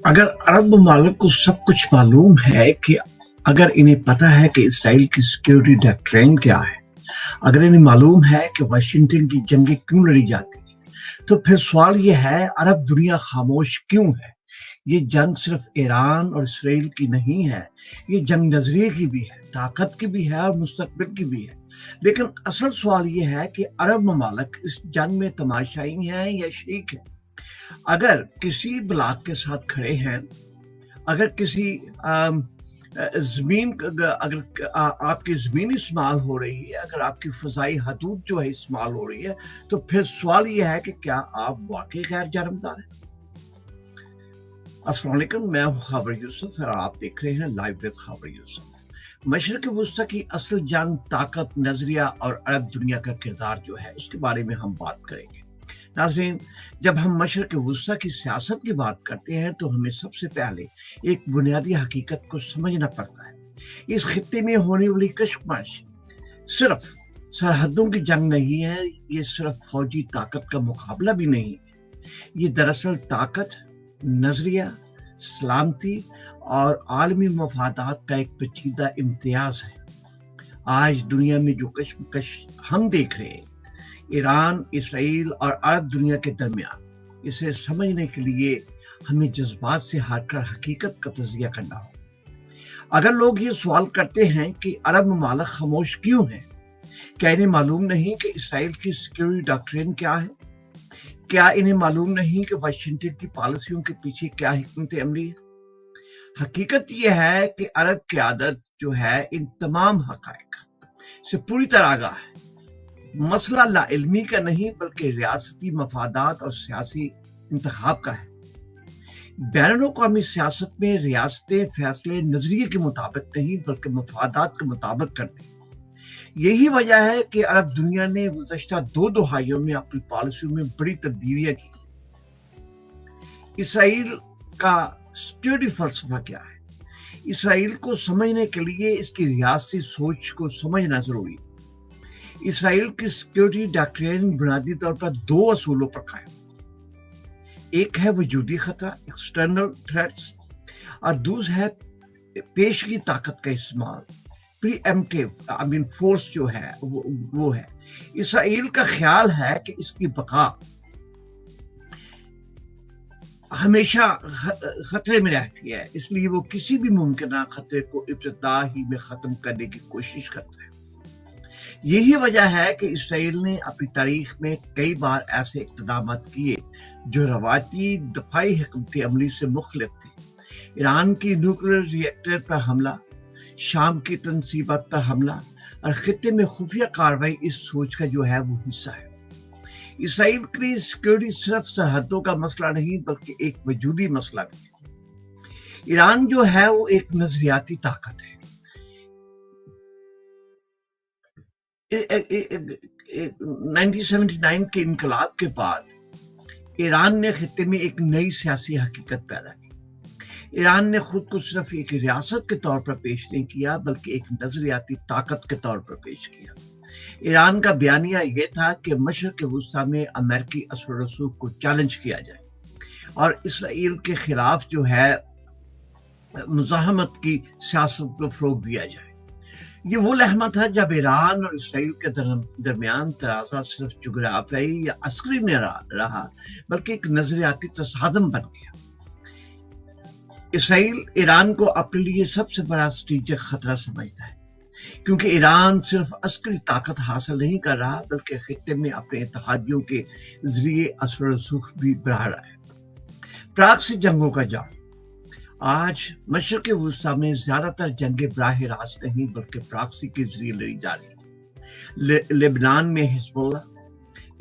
अगर अरब ममालिक को सब कुछ मालूम है कि अगर इन्हें पता है कि इसराइल की सिक्योरिटी डॉक्ट्रिन क्या है, अगर इन्हें मालूम है कि वाशिंगटन की जंगें क्यों लड़ी जाती हैं, तो फिर सवाल ये है अरब दुनिया खामोश क्यों है। ये जंग सिर्फ ईरान और इसराइल की नहीं है, ये जंग नजरिए की भी है, ताकत की भी है और मुस्तकबिल की भी है। लेकिन असल सवाल ये है कि अरब ममालिक इस जंग में तमाशाई हैं या शरीक हैं। अगर किसी ब्लॉक के साथ खड़े हैं, अगर किसी जमीन अगर आपकी जमीन इस्तेमाल हो रही है, अगर आपकी फजाई हदूद जो है इस्तेमाल हो रही है, तो फिर सवाल यह है कि क्या आप वाकई गैर जानबदार हैं। अस्सलाम वालेकुम, मैं हूं खबर यूसुफ और आप देख रहे हैं लाइव विद खबर यूसुफ। मशरिक वस्ता की असल जंग, ताकत, नजरिया और अरब दुनिया का किरदार जो है उसके बारे में हम बात करेंगे। नाज़रीन, जब हम मशरिक वस्ता की सियासत की बात करते हैं तो हमें सबसे पहले एक बुनियादी हकीकत को समझना पड़ता है। इस खित्ते में होने वाली कशमकश सिर्फ सरहदों की जंग नहीं है, ये सिर्फ फौजी ताकत का मुकाबला भी नहीं है। ये दरअसल ताकत, नजरिया, सलामती और आलमी मफादात का एक पेचीदा इम्तियाज है। आज दुनिया में जो कशमकश हम देख रहे हैं ईरान, इसराइल और अरब दुनिया के दरमियान, इसे समझने के लिए हमें जज्बात से हटकर हकीकत का तजिया करना हो। अगर लोग ये सवाल करते हैं कि अरब ममालिक खामोश क्यों हैं, क्या इन्हें मालूम नहीं कि इसराइल की सिक्योरिटी डॉक्ट्रिन क्या है? क्या इन्हें मालूम नहीं कि वाशिंगटन की पॉलिसियों के पीछे क्या हिकमत अमली है? हकीकत यह है कि अरब क़यादत जो है इन तमाम हक़ाइक़ से पूरी तरह आगाह है। मसला लाइल्मी का नहीं बल्कि रियासती मफादात और सियासी इंतखाब का है। बैनुल-अक़वामी सियासत में रियासतें फैसले नजरिए के मुताबिक नहीं बल्कि मफादात के मुताबिक करती हैं। यही वजह है कि अरब दुनिया ने गुज़श्ता 2 दहाइयों में अपनी पॉलिसियों में बड़ी तब्दीलियां की। इसराइल का सिक्योरिटी फलसफा क्या है? इसराइल को समझने के लिए इसकी रियासती सोच को समझना जरूरी है। इसराइल की सिक्योरिटी डॉक्ट्रिन बुनियादी तौर पर 2 असूलों पर कायम। एक है वजूदी खतरा, एक्सटर्नल थ्रेट्स, और दूसरा है पेशगी ताकत का इस्तेमाल, प्रीएम्प्टिव फोर्स जो है वो है। इसराइल का ख्याल है कि इसकी बका हमेशा खतरे में रहती है, इसलिए वो किसी भी मुमकिन खतरे को इब्तिदा ही में खत्म करने की कोशिश करता है। यही वजह है कि इसराइल ने अपनी तारीख में कई बार ऐसे इक़दाम किए जो रवायती दफाई हिकमत अमली से मुख्तलिफ थे। ईरान की न्यूक्लियर रिएक्टर पर हमला, शाम की तनसीबात पर हमला और खित्ते में खुफिया कार्रवाई इस सोच का जो है वो हिस्सा है। इसराइल के लिए सिक्योरिटी सिर्फ सरहदों का मसला नहीं बल्कि एक वजूदी मसला भी है। ईरान जो है वो एक नजरियाती ताकत है। 1979 के इनकलाब के बाद ईरान ने खित्ते में एक नई सियासी हकीकत पैदा की। ईरान ने खुद को सिर्फ एक रियासत के तौर पर पेश नहीं किया बल्कि एक नजरियाती ताकत के तौर पर पेश किया। ईरान का बयानिया यह था कि मशरिक वस्ता में अमेरिकी असर रसूख को चैलेंज किया जाए और इसराइल के खिलाफ जो है मुज़ाहमत की सियासत को फ़रोग़ दिया जाए। ये वो लहमा था जब ईरान और इसराइल के दरमियान तराजा सिर्फ जुगराफियाई या अस्करी नहीं रहा बल्कि एक नजरियाती तसादम बन गया। इसराइल ईरान को अपने लिए सबसे बड़ा स्ट्रेटेजिक खतरा समझता है क्योंकि ईरान सिर्फ अस्करी ताकत हासिल नहीं कर रहा बल्कि खित्ते में अपने इत्तेहादियों के जरिए असर रसूख भी बढ़ा रहा है। प्राक्सी जंगों का जाल। आज मशरिक़ वस्ता में ज्यादातर जंगें बराह रास्त नहीं बल्कि प्रॉक्सी के जरिए लड़ी जा रही हैं। लेबनान में हिजबुल्लाह,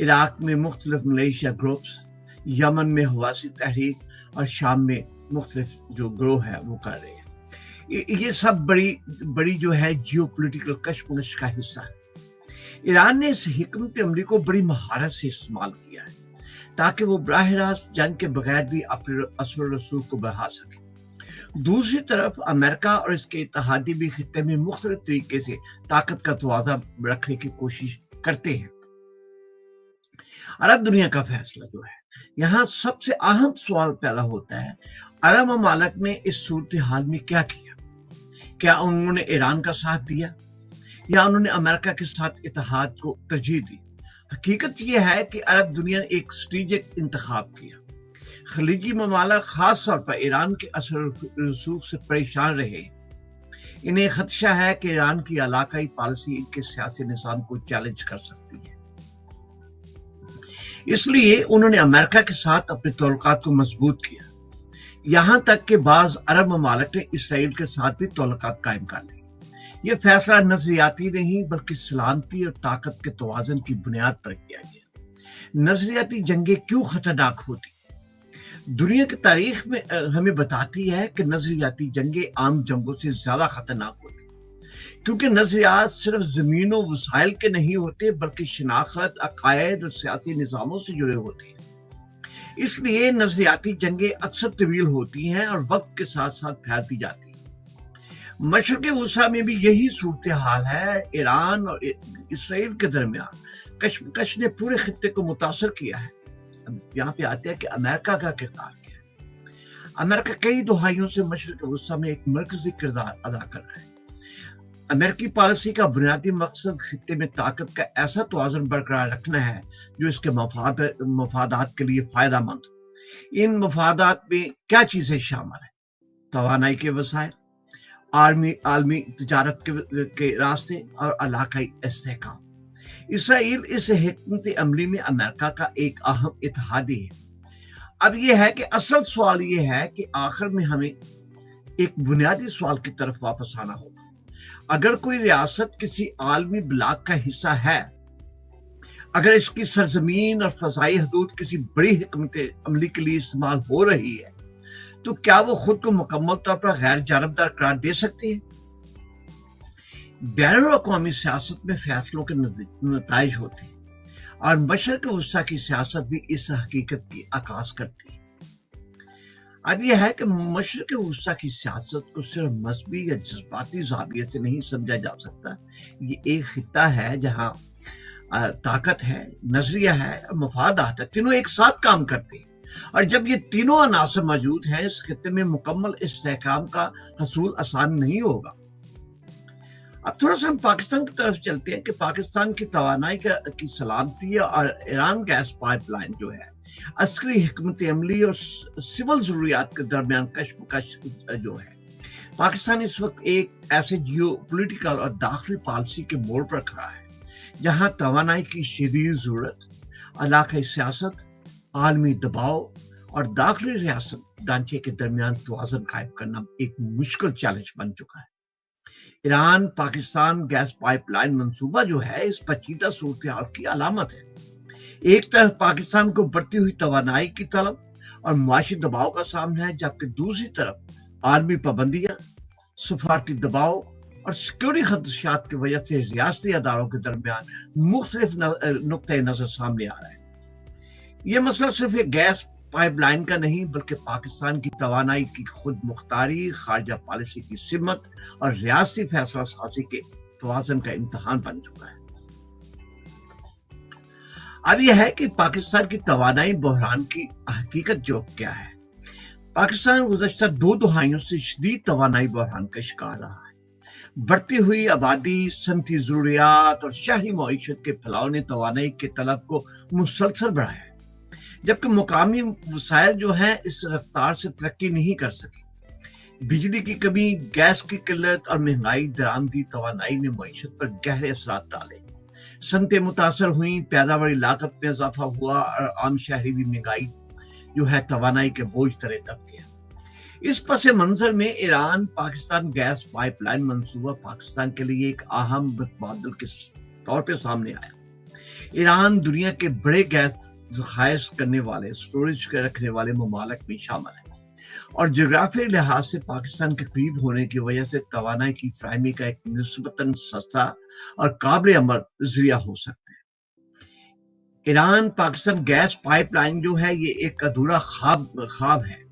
इराक में मुख्तलिफ मलेशिया ग्रुप्स, यमन में हवासी तहरीक और शाम में मुख्तलिफ जो ग्रोह है वो कर रहे हैं। ये सब बड़ी जो है जियो पोलिटिकल कशमकश का हिस्सा है। ईरान ने इस हिकमत अमली को बड़ी महारत से इस्तेमाल किया है ताकि वो बराह रास्त जंग के बगैर भी अपने असर रसूख को बढ़ा सके। दूसरी तरफ अमेरिका और इसके इत्तेहादी भी खित्ते में मुख्तलिफ तरीके से ताकत का तवाज़ा रखने की कोशिश करते हैं। अरब दुनिया का फैसला जो है, यहाँ सबसे अहम सवाल पैदा होता है, अरब ममालिक ने इस सूरत हाल में क्या किया? क्या उन्होंने ईरान का साथ दिया या उन्होंने अमेरिका के साथ इत्तेहाद को तरजीह दी? हकीकत यह है कि अरब दुनिया ने एक स्ट्रेटेजिक इंतखाब किया। खलीजी ममालिक खास तौर पर ईरान के असर रसूख से परेशान रहे। इन्हें खदशा है कि ईरान की इलाकाई पॉलिसी इनके सियासी निज़ाम को चैलेंज कर सकती है। इसलिए उन्होंने अमेरिका के साथ अपने ताल्लुकात को मजबूत किया। यहाँ तक कि बाज़ अरब ममालिक ने इसराइल के साथ भी ताल्लुकात कायम कर लिए। यह फैसला नजरियाती नहीं बल्कि सलामती और ताकत के तवाज़ुन की बुनियाद पर किया गया। नजरियाती जंगें क्यों खतरनाक होती? दुनिया की तारीख में हमें बताती है कि नजरियाती जंगें आम जंगों से ज्यादा खतरनाक होती, क्योंकि नजरियात सिर्फ जमीन और वसाइल के नहीं होते बल्कि शनाख्त, अकायद और सियासी निज़ामों से जुड़े होते हैं। इसलिए नजरियाती जंगें अक्सर तवील होती हैं और वक्त के साथ साथ फैलती जाती हैं। मशरक़ वसा में भी यही सूरत हाल है। ईरान और इसराइल के दरमियान कशमकश ने पूरे खित्ते को मुतासर किया है। अब यहाँ पे आते हैं कि अमेरिका का किरदार क्या है। अमेरिका कई दहाइयों से मशरक़ वसा में एक मरकजी किरदार अदा कर रहा है। अमेरिकी पॉलिसी का बुनियादी मकसद खित्ते में ताकत का ऐसा तवाज़ुन बरकरार रखना है जो इसके मफादात के लिए फायदा मंद हो। इन मफादात में क्या चीजें शामिल है? तवानाई के वसाइल, आलमी तजारत के रास्ते और इलाकाई इस्तेहकाम। इसराइल इस हिकमत अमली में अमेरिका का एक अहम इत्तेहादी है। अब यह है कि असल सवाल यह है कि आखिर में हमें एक बुनियादी सवाल की तरफ वापस आना होगा। अगर कोई रियासत किसी आलमी ब्लॉक का हिस्सा है, अगर इसकी सरजमीन और फजाई हदूद किसी बड़ी हिकमत अमली के लिए इस्तेमाल हो रही है, तो क्या वो खुद को मुकम्मल तौर पर गैर जानबदार करार दे सकती है? बैनुल-अक़वामी सियासत में फैसलों के नताइज होते हैं और मशरक़ वस्ता की सियासत भी इस हकीकत की अक्कास करती है। अब यह है कि मशरक़ वस्ता की सियासत को सिर्फ मजहबी या जज्बाती ज़ाविये से नहीं समझा जा सकता। ये एक खित्ता है जहाँ ताकत है, नजरिया है और मफादात है, तीनों एक साथ काम करते हैं। और जब ये तीनों अनासर मौजूद हैं, इस खित्ते में मुकम्मल इस्तेहकाम का हसूल आसान नहीं होगा। अब थोड़ा सा हम पाकिस्तान की तरफ चलते हैं कि पाकिस्तान की तवानाई की सलामती और ईरान गैस पाइपलाइन जो है अस्करी हिकमत अमली और सिविल जरूरियात के दरमियान कशमकश जो है। पाकिस्तान इस वक्त एक ऐसे जियो पोलिटिकल और दाखिली पॉलिसी के मोड़ पर खड़ा है जहां तवानाई की शदीद जरूरत, इलाकाई सियासत, आलमी दबाव और दाखिली रियासत ढांचे के दरमियान तवाज़ुन कायम करना एक मुश्किल चैलेंज बन चुका है। ईरान पाकिस्तान गैस पाइपलाइन मंसूबा जो है इस पेचीदा सूरत हाल की अलामत है। एक तरफ पाकिस्तान को बढ़ती हुई तवानाई की तलब और मुआशी दबाव का सामना है, जबकि दूसरी तरफ आलमी पाबंदियां, सफारती दबाव और सिक्योरिटी खदशात की वजह से रियासती अदारों के दरमियान मुख्तलिफ नुक्ते नजर सामने आ रहे हैं। यह मसला सिर्फ एक गैस पाइपलाइन का नहीं बल्कि पाकिस्तान की तवानाई की खुद मुख्तारी, खारजा पॉलिसी की सिमत और रियासती फैसला साजी के तवाज़ुन का इम्तहान बन चुका है। अब यह है कि पाकिस्तान की तवानाई बहरान की हकीकत जो क्या है। पाकिस्तान गुज़श्ता 2 दहाइयों से शदीद तवानाई बहरान का शिकार रहा है। बढ़ती हुई आबादी, सनती ज़रूरियात और शहरी मईशत के फैलाव ने तवानाई के तलब को मुसलसल बढ़ाया है, जबकि मुकामी वसाइल जो हैं इस रफ्तार से तरक्की नहीं कर सकी। बिजली की कमी, गैस की किल्लत और महंगाई दरामदी तवानाई ने मईशत पर गहरे असरात डाले। सनतें मुतासर हुई, पैदावारी लागत में इजाफा हुआ और आम शहरी भी महंगाई जो है तवानाई के बोझ तले दब गया। इस पस मंजर में ईरान पाकिस्तान गैस पाइपलाइन मंसूबा पाकिस्तान के लिए एक अहम मुतबादिल के तौर पर सामने आया। ईरान दुनिया के बड़े गैस ज़खायर करने वाले, स्टोरेज रखने वाले ममालिक में शामिल है और जोग्राफी लिहाज से पाकिस्तान के करीब होने की वजह से तवानाई की फराहमी का एक निस्बतन सस्ता और काबिल अमल जरिया हो सकता है। ईरान पाकिस्तान गैस पाइपलाइन जो है ये एक अधूरा ख्वाब है।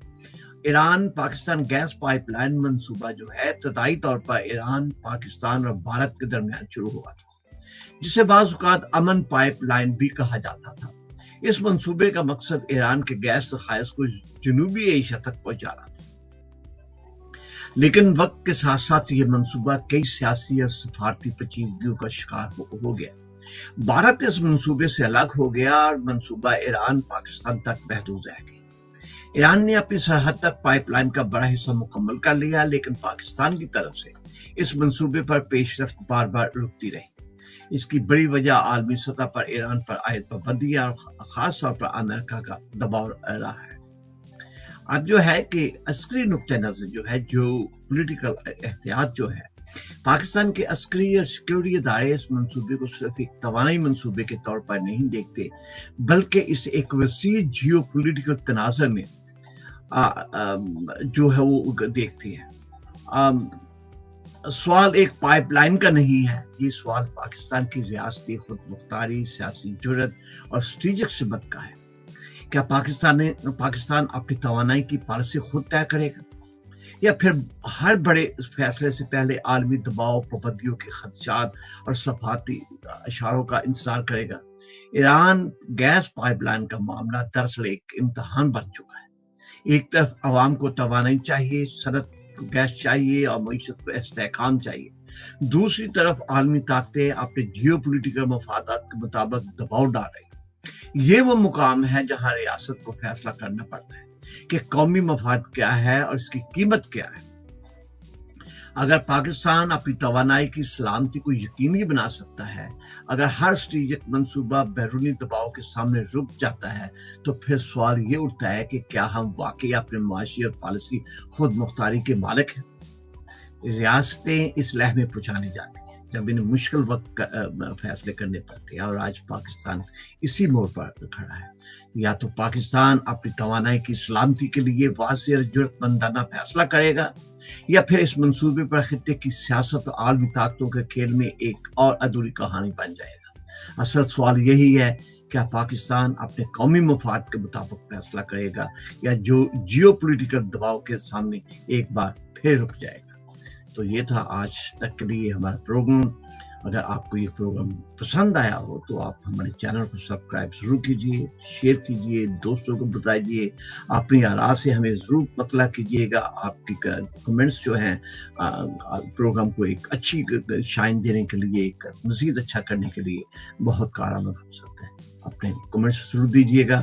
ईरान पाकिस्तान गैस पाइपलाइन मंसूबा जो है इब्तदाई तौर पर ईरान, पाकिस्तान और भारत के दरमियान शुरू हुआ था, जिसे बाज़ औक़ात अमन पाइपलाइन भी कहा जाता था। इस मंसूबे का मकसद ईरान के गैस ज़खायर को जनूबी एशिया तक पहुंचाना था, लेकिन वक्त के साथ साथ ये मंसूबा कई सियासी और सफारती पेचीदगियों का शिकार हो गया। भारत इस मंसूबे से अलग हो गया और मंसूबा ईरान पाकिस्तान तक महदूद रह गया। ईरान ने अपनी सरहद तक पाइपलाइन का बड़ा हिस्सा मुकम्मल कर लिया, लेकिन पाकिस्तान की तरफ से इस मंसूबे पर पेशरफ्त बार बार रुकती रही। इसकी बड़ी वजह आलमी सतह पर ईरान पर आयद पाबंदी और खास तौर पर अमेरिका का दबाव रहा है। अब जो है कि अस्करी नुक्ते नजर जो है, जो पॉलिटिकल एहतियात जो है, पाकिस्तान के अस्करी और सिक्योरिटी इदारे इस मंसूबे को सिर्फ एक तवानाई मंसूबे के तौर पर नहीं देखते, बल्कि इसे एक वसी जियो पोलिटिकल तनाज़र में जो है वो देखती है। सवाल एक पाइपलाइन का नहीं है, ये सवाल पाकिस्तान की रियासती खुद मुख्तारी, सियासी जुर्रत और स्ट्रेटेजिक सिमत का है। क्या पाकिस्तान अपनी तवानाई की पॉलिसी खुद तय करेगा, या फिर हर बड़े फैसले से पहले आलमी दबाव, पाबंदियों के खदशात और सफाती इशारों का इंतजार करेगा? ईरान गैस पाइपलाइन का मामला दरअसल एक इम्तहान बन चुका है। एक तरफ अवाम को तवानाई चाहिए, सनत को गैस चाहिए और मईशत को इस्तेहकाम चाहिए। दूसरी तरफ आलमी ताकतें अपने जियो पोलिटिकल मफादात के मुताबिक दबाव डाल रही। ये वो मुकाम है जहां रियासत को फैसला करना पड़ता है कि कौमी मफाद क्या है और इसकी कीमत क्या है। अगर पाकिस्तान अपनी तवानाई की सलामती को यकीनी बना सकता है, अगर हर स्ट्रेटेजिक मंसूबा बैरूनी दबाव के सामने रुक जाता है, तो फिर सवाल ये उठता है कि क्या हम वाकई अपने माशी और पॉलिसी खुद मुख्तारी के मालिक हैं? रियासतें इस लहर में पहुंचानी जाती हैं जब इन्हें मुश्किल वक्त फैसले करने पड़ते हैं, और आज पाकिस्तान इसी मोड़ पर खड़ा है। या तो पाकिस्तान अपनी तवानाई की सलामती के लिए वाज़ेह और जुर्रतमंदाना फैसला करेगा, या फिर इस मंसूबे पर खित्ते की सियासत और आलमी ताकतों के खेल में एक और अधूरी कहानी बन जाएगा। असल सवाल यही है, क्या पाकिस्तान अपने कौमी मफाद के मुताबिक फैसला करेगा, या जो जियो पोलिटिकल दबाव के सामने एक बार फिर रुक जाएगा? तो ये था आज तक के लिए हमारा प्रोग्राम। अगर आपको ये प्रोग्राम पसंद आया हो तो आप हमारे चैनल को सब्सक्राइब जरूर कीजिए, शेयर कीजिए, दोस्तों को बताइए, अपनी आरा से हमें जरूर मतला कीजिएगा। आपकी कमेंट्स जो हैं प्रोग्राम को एक अच्छी शाइन देने के लिए, एक मज़ीद अच्छा करने के लिए बहुत कारगर हो सकता है। अपने कमेंट्स जरूर दीजिएगा,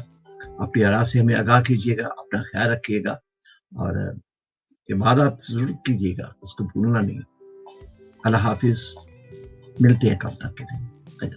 अपनी आरा से हमें आगाह कीजिएगा, अपना ख्याल रखिएगा और इबादत जरूर कीजिएगा, उसको भूलना नहीं। अल्लाह हाफिज, मिलते हैं कब तक के लिए।